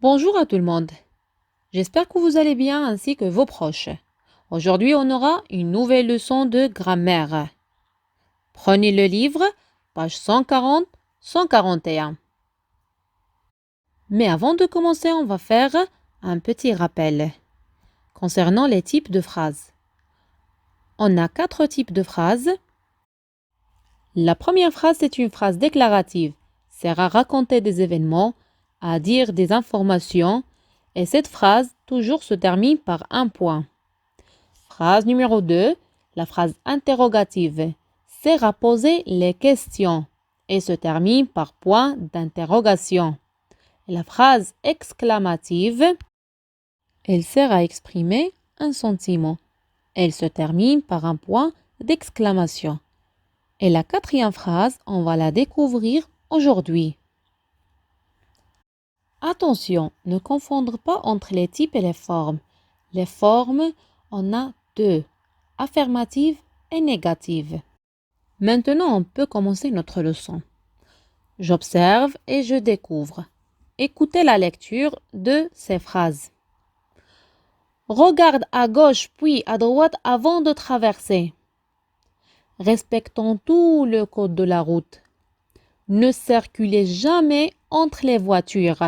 Bonjour à tout le monde. J'espère que vous allez bien ainsi que vos proches. Aujourd'hui, on aura une nouvelle leçon de grammaire. Prenez le livre, page 140-141. Mais avant de commencer, on va faire un petit rappel concernant les types de phrases. On a 4 types de phrases. La première phrase, c'est une phrase déclarative. Sert à raconter des événements, à dire des informations, et cette phrase toujours se termine par un point. Phrase numéro 2, la phrase interrogative sert à poser les questions et se termine par point d'interrogation. La phrase exclamative, elle sert à exprimer un sentiment. Elle se termine par un point d'exclamation. Et la quatrième phrase, on va la découvrir aujourd'hui. Attention, ne confondre pas entre les types et les formes. Les formes, on a 2, affirmative et négative. Maintenant, on peut commencer notre leçon. J'observe et je découvre. Écoutez la lecture de ces phrases. Regarde à gauche puis à droite avant de traverser. Respectons tout le code de la route. Ne circulez jamais entre les voitures.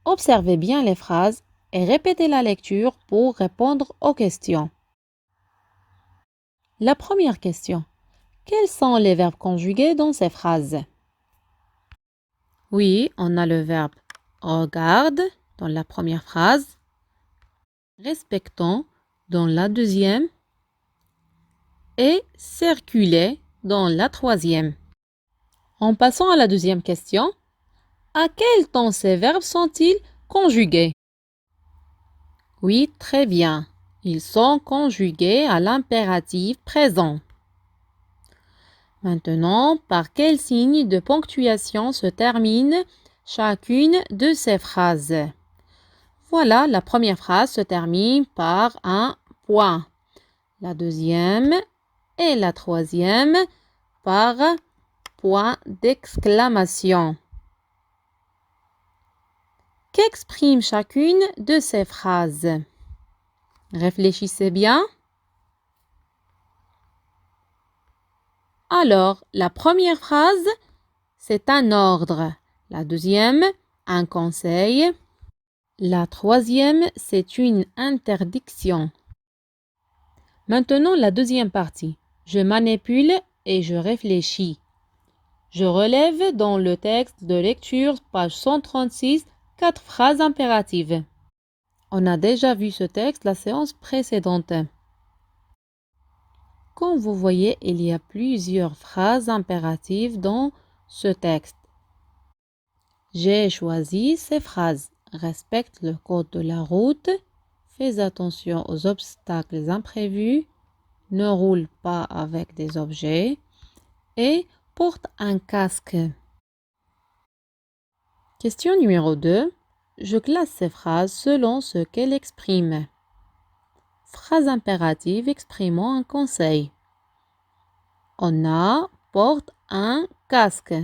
Observez bien les phrases et répétez la lecture pour répondre aux questions. La première question. Quels sont les verbes conjugués dans ces phrases? Oui, on a le verbe regarde dans la première phrase, respectons dans la deuxième et circuler dans la troisième. En passant à la deuxième question, à quel temps ces verbes sont-ils conjugués? Oui, très bien. Ils sont conjugués à l'impératif présent. Maintenant, par quel signe de ponctuation se termine chacune de ces phrases? Voilà, la première phrase se termine par un point. La deuxième et la troisième par point d'exclamation. Qu'exprime chacune de ces phrases? Réfléchissez bien. Alors, la première phrase, c'est un ordre. La deuxième, un conseil. La troisième, c'est une interdiction. Maintenant, la deuxième partie. Je manipule et je réfléchis. Je relève dans le texte de lecture, page 136, 4 phrases impératives. On a déjà vu ce texte la séance précédente. Comme vous voyez, il y a plusieurs phrases impératives dans ce texte. J'ai choisi ces phrases. Respecte le code de la route. Fais attention aux obstacles imprévus. Ne roule pas avec des objets. Et porte un casque. Question numéro 2. Je classe ces phrases selon ce qu'elles expriment. Phrase impérative exprimant un conseil. On a porte un casque.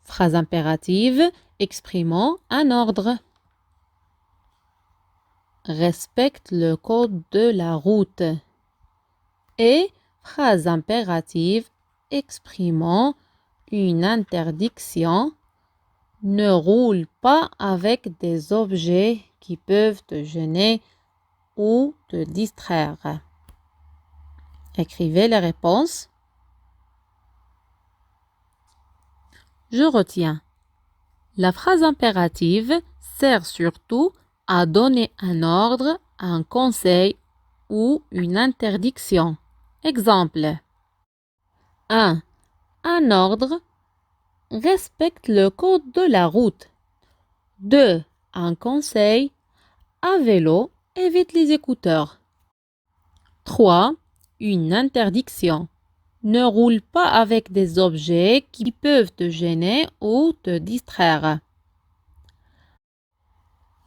Phrase impérative exprimant un ordre. Respecte le code de la route. Et phrase impérative exprimant une interdiction. Ne roule pas avec des objets qui peuvent te gêner ou te distraire. Écrivez les réponses. Je retiens. La phrase impérative sert surtout à donner un ordre, un conseil ou une interdiction. Exemple. 1. Un ordre. Respecte le code de la route. 2. Un conseil. À vélo, évite les écouteurs. 3. Une interdiction. Ne roule pas avec des objets qui peuvent te gêner ou te distraire.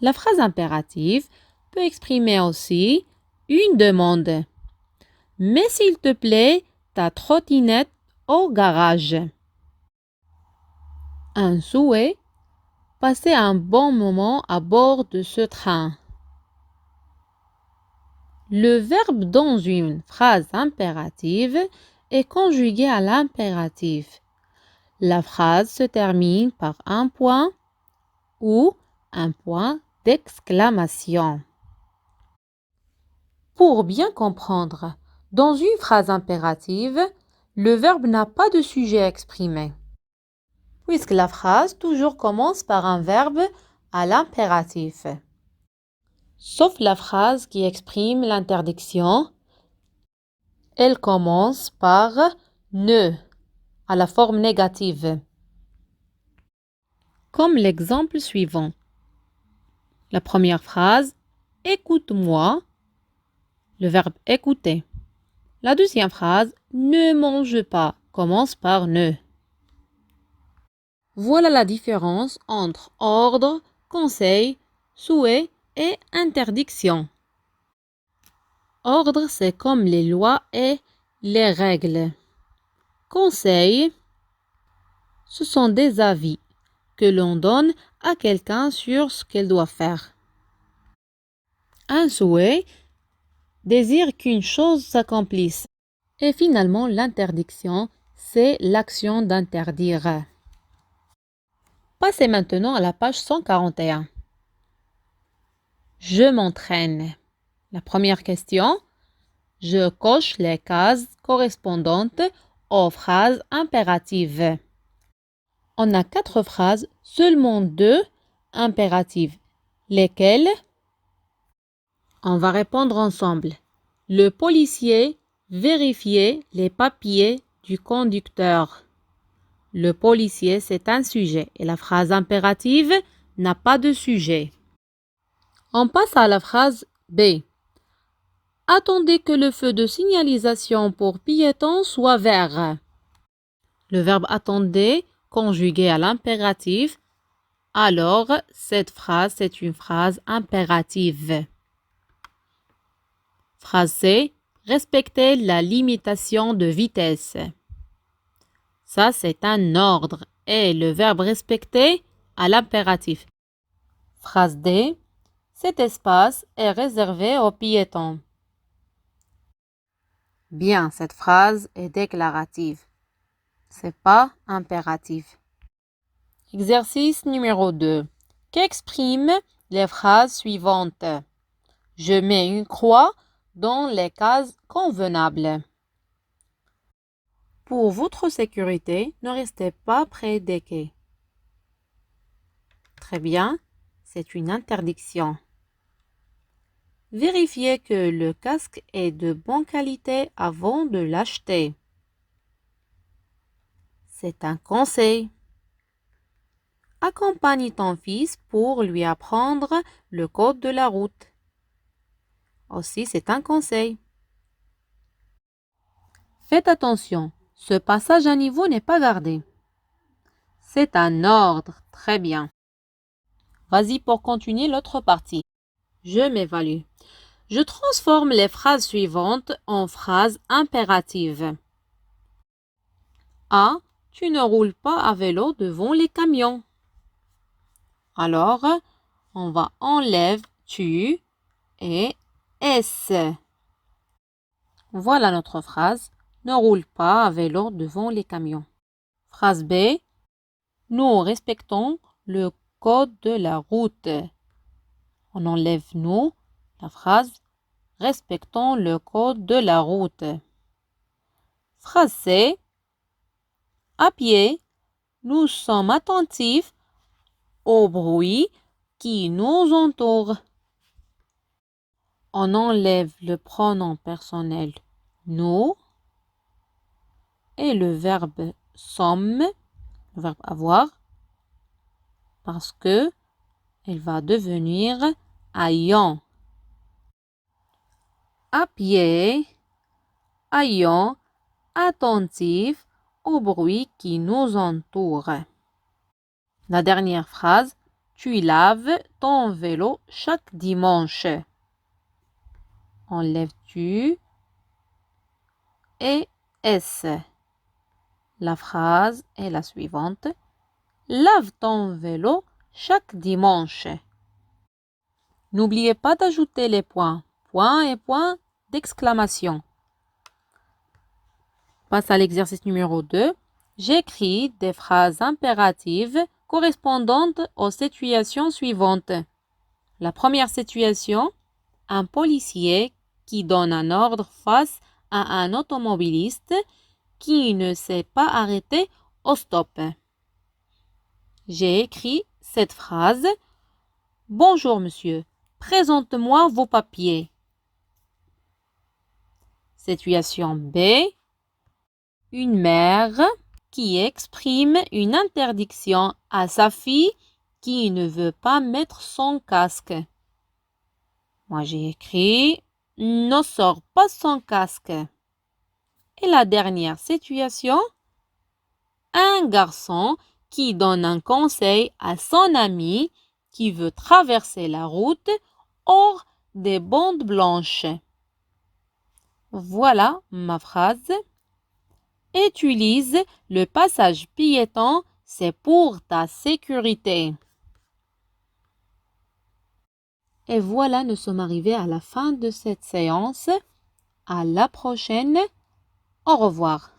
La phrase impérative peut exprimer aussi une demande. Mets s'il te plaît ta trottinette au garage. Un souhait. passé un bon moment à bord de ce train. Le verbe dans une phrase impérative est conjugué à l'impératif. La phrase se termine par un point ou un point d'exclamation. Pour bien comprendre, dans une phrase impérative, le verbe n'a pas de sujet exprimé, puisque la phrase toujours commence par un verbe à l'impératif. Sauf la phrase qui exprime l'interdiction, elle commence par ne, à la forme négative. Comme l'exemple suivant. La première phrase, écoute-moi, le verbe écouter. La deuxième phrase, ne mange pas, commence par ne. Voilà la différence entre ordre, conseil, souhait et interdiction. Ordre, c'est comme les lois et les règles. Conseil, ce sont des avis que l'on donne à quelqu'un sur ce qu'elle doit faire. Un souhait désire qu'une chose s'accomplisse. Et finalement, l'interdiction, c'est l'action d'interdire. Passez maintenant à la page 141. Je m'entraîne. La première question, je coche les cases correspondantes aux phrases impératives. On a 4 phrases, seulement 2 impératives. Lesquelles? On va répondre ensemble. Le policier vérifiait les papiers du conducteur. Le policier, c'est un sujet et la phrase impérative n'a pas de sujet. On passe à la phrase B. Attendez que le feu de signalisation pour piétons soit vert. Le verbe attendez, conjugué à l'impératif, alors cette phrase, c'est une phrase impérative. Phrase C. Respectez la limitation de vitesse. Ça, c'est un ordre et le verbe respecter à l'impératif. Phrase D. Cet espace est réservé aux piétons. Bien, cette phrase est déclarative. C'est pas impératif. Exercice numéro 2. Qu'expriment les phrases suivantes? Je mets une croix dans les cases convenables. Pour votre sécurité, ne restez pas près des quais. Très bien, c'est une interdiction. Vérifiez que le casque est de bonne qualité avant de l'acheter. C'est un conseil. Accompagne ton fils pour lui apprendre le code de la route. Aussi, c'est un conseil. Faites attention, ce passage à niveau n'est pas gardé. C'est un ordre, très bien. Vas-y pour continuer l'autre partie. Je m'évalue. Je transforme les phrases suivantes en phrases impératives. A. Tu ne roules pas à vélo devant les camions. Alors, on va enlever tu et s. Voilà notre phrase. Ne roule pas à vélo devant les camions. Phrase B. Nous respectons le code de la route. On enlève nous. La phrase respectons le code de la route. Phrase C. À pied, nous sommes attentifs au bruit qui nous entoure. On enlève le pronom personnel nous et le verbe sommes, le verbe avoir, parce que il va devenir ayant. À pied, ayant, attentif au bruit qui nous entoure. La dernière phrase, tu laves ton vélo chaque dimanche. Enlève-tu et S. La phrase est la suivante. Lave ton vélo chaque dimanche. N'oubliez pas d'ajouter les points, point et point d'exclamation. Passe à l'exercice numéro 2. J'écris des phrases impératives correspondantes aux situations suivantes. La première situation, un policier qui donne un ordre face à un automobiliste qui ne s'est pas arrêté au stop. J'ai écrit cette phrase. Bonjour monsieur, présente-moi vos papiers. Situation B. Une mère qui exprime une interdiction à sa fille qui ne veut pas mettre son casque. Moi j'ai écrit ne sors pas son casque. Et la dernière situation, un garçon qui donne un conseil à son ami qui veut traverser la route hors des bandes blanches. Voilà ma phrase. Utilise le passage piéton, c'est pour ta sécurité. Et voilà, nous sommes arrivés à la fin de cette séance. À la prochaine. Au revoir.